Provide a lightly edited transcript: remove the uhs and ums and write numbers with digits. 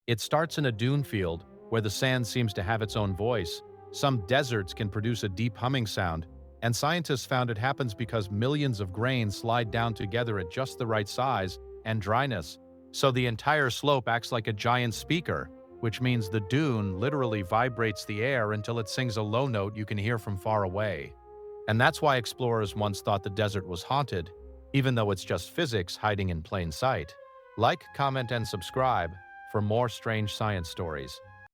It starts in a dune field, where the sand seems to have its own voice. Some deserts can produce a deep humming sound, and scientists found it happens because millions of grains slide down together at just the right size and dryness. So the entire slope acts like a giant speaker, which means the dune literally vibrates the air until it sings a low note you can hear from far away. And that's why explorers once thought the desert was haunted, even though it's just physics hiding in plain sight. Like, comment, and subscribe for more strange science stories.